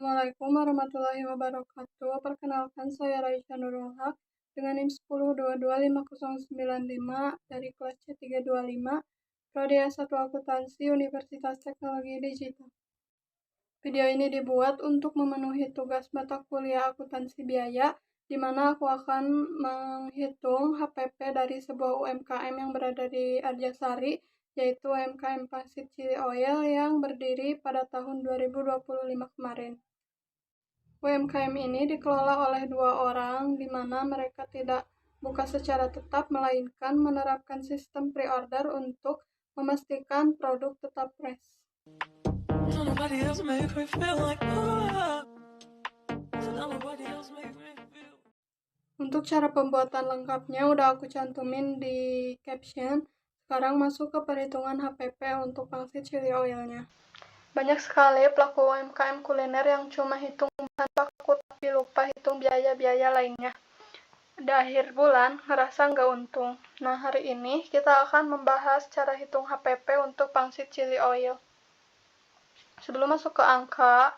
Assalamualaikum warahmatullahi wabarakatuh. Perkenalkan, saya Raisya Nurul Haq dengan NIM 10225095 dari kelas C325, Prodi S1 Akuntansi Universitas Teknologi Digital. Video ini dibuat untuk memenuhi tugas mata kuliah akuntansi biaya, di mana aku akan menghitung HPP dari sebuah UMKM yang berada di Arjasari, yaitu UMKM Pangsit Chili Oil yang berdiri pada tahun 2025 kemarin. UMKM ini dikelola oleh 2 orang, di mana mereka tidak buka secara tetap, melainkan menerapkan sistem pre-order untuk memastikan produk tetap fresh. Untuk cara pembuatan lengkapnya udah aku cantumin di caption. Sekarang masuk ke perhitungan HPP untuk pangsit chili oilnya. Banyak sekali pelaku UMKM kuliner yang cuma hitung bahan baku tapi lupa hitung biaya-biaya lainnya. Di akhir bulan ngerasa nggak untung. Nah, hari ini kita akan membahas cara hitung HPP untuk pangsit chili oil. Sebelum masuk ke angka,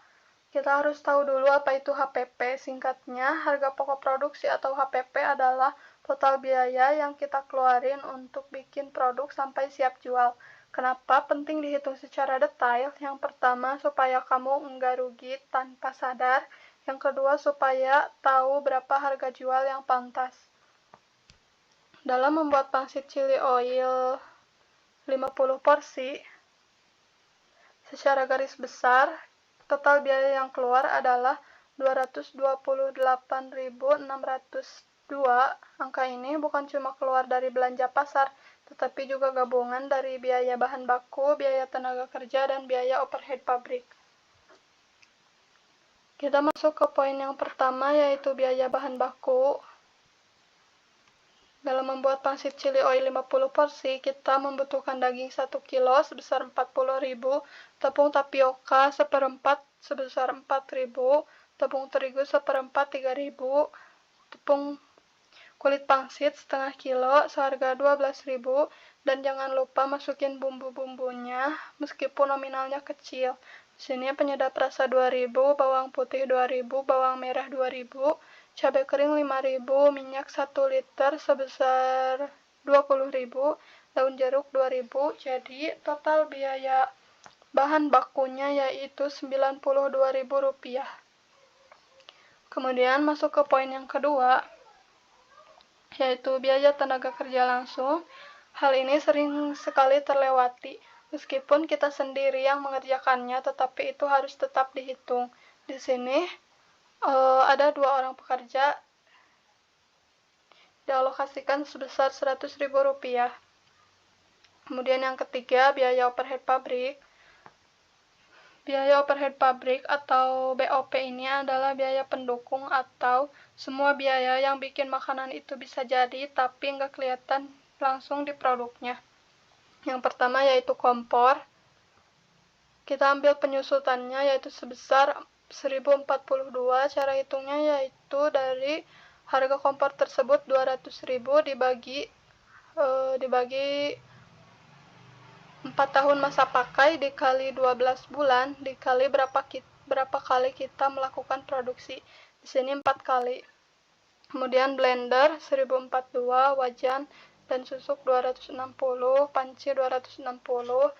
kita harus tahu dulu apa itu HPP. Singkatnya, harga pokok produksi atau HPP adalah total biaya yang kita keluarin untuk bikin produk sampai siap jual. Kenapa penting dihitung secara detail? Yang pertama, supaya kamu nggak rugi tanpa sadar. Yang kedua, supaya tahu berapa harga jual yang pantas. Dalam membuat pangsit chili oil 50 porsi, secara garis besar, total biaya yang keluar adalah 228.602. Angka ini bukan cuma keluar dari belanja pasar, tetapi juga gabungan dari biaya bahan baku, biaya tenaga kerja, dan biaya overhead pabrik. Kita masuk ke poin yang pertama, yaitu biaya bahan baku. Dalam membuat pangsit chili oil 50 porsi, kita membutuhkan daging 1 kilo sebesar 40.000, tepung tapioka seperempat sebesar 4.000, tepung terigu seperempat 3.000, tepung kulit pangsit setengah kilo seharga 12.000, dan jangan lupa masukin bumbu-bumbunya meskipun nominalnya kecil. Di sini penyedap rasa 2.000, bawang putih 2.000, bawang merah 2.000, cabai kering 5.000, minyak 1 liter sebesar 20.000, daun jeruk 2.000. Jadi total biaya bahan bakunya yaitu Rp92.000. Kemudian masuk ke poin yang kedua, yaitu biaya tenaga kerja langsung. Hal ini sering sekali terlewati. Meskipun kita sendiri yang mengerjakannya, tetapi itu harus tetap dihitung. Di sini ada 2 orang pekerja dialokasikan sebesar Rp100.000. Kemudian yang ketiga, biaya overhead pabrik. Biaya overhead pabrik atau BOP ini adalah biaya pendukung atau semua biaya yang bikin makanan itu bisa jadi tapi nggak kelihatan langsung di produknya. Yang pertama yaitu kompor. Kita ambil penyusutannya yaitu sebesar 1042. Cara hitungnya yaitu dari harga kompor tersebut 200.000 dibagi 4 tahun masa pakai dikali 12 bulan dikali berapa kali kita melakukan produksi. Di sini 4 kali. Kemudian blender 1042, wajan dan susuk 260, panci 260,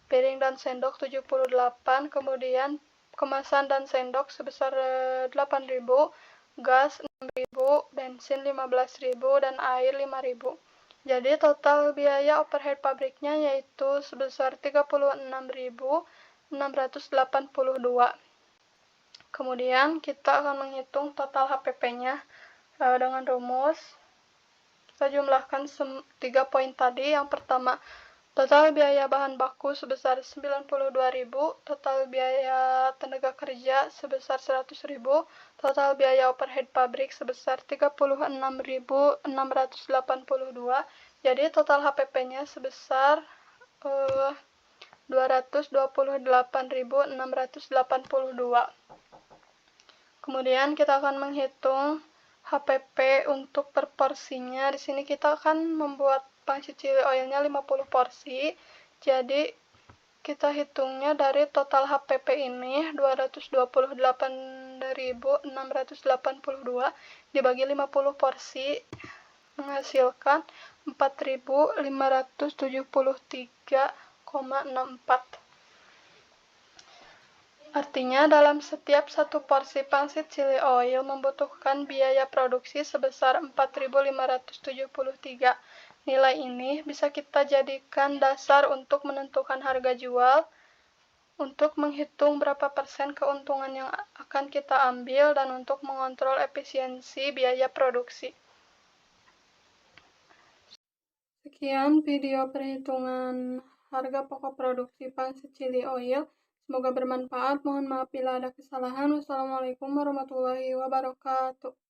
piring dan sendok 78, kemudian kemasan dan sendok sebesar 8.000, gas 6.000, bensin 15.000, dan air 5.000. Jadi total biaya overhead pabriknya yaitu sebesar 36.682. Kemudian kita akan menghitung total HPP-nya dengan rumus. Kita jumlahkan 3 poin tadi. Yang pertama, total biaya bahan baku sebesar 92.000, total biaya tenaga kerja sebesar 100.000, total biaya overhead pabrik sebesar 36.682. Jadi total HPP-nya sebesar 228.682. Kemudian kita akan menghitung HPP untuk per porsinya. Di sini kita akan membuat pangsit chili oilnya 50 porsi. Jadi kita hitungnya dari total HPP ini 228.682 dibagi 50 porsi menghasilkan 4.573,64. Artinya dalam setiap satu porsi pangsit chili oil membutuhkan biaya produksi sebesar 4.573. Nilai ini bisa kita jadikan dasar untuk menentukan harga jual, untuk menghitung berapa persen keuntungan yang akan kita ambil, dan untuk mengontrol efisiensi biaya produksi. Sekian video perhitungan harga pokok produksi pangsit chili oil. Semoga bermanfaat. Mohon maaf bila ada kesalahan. Wassalamualaikum warahmatullahi wabarakatuh.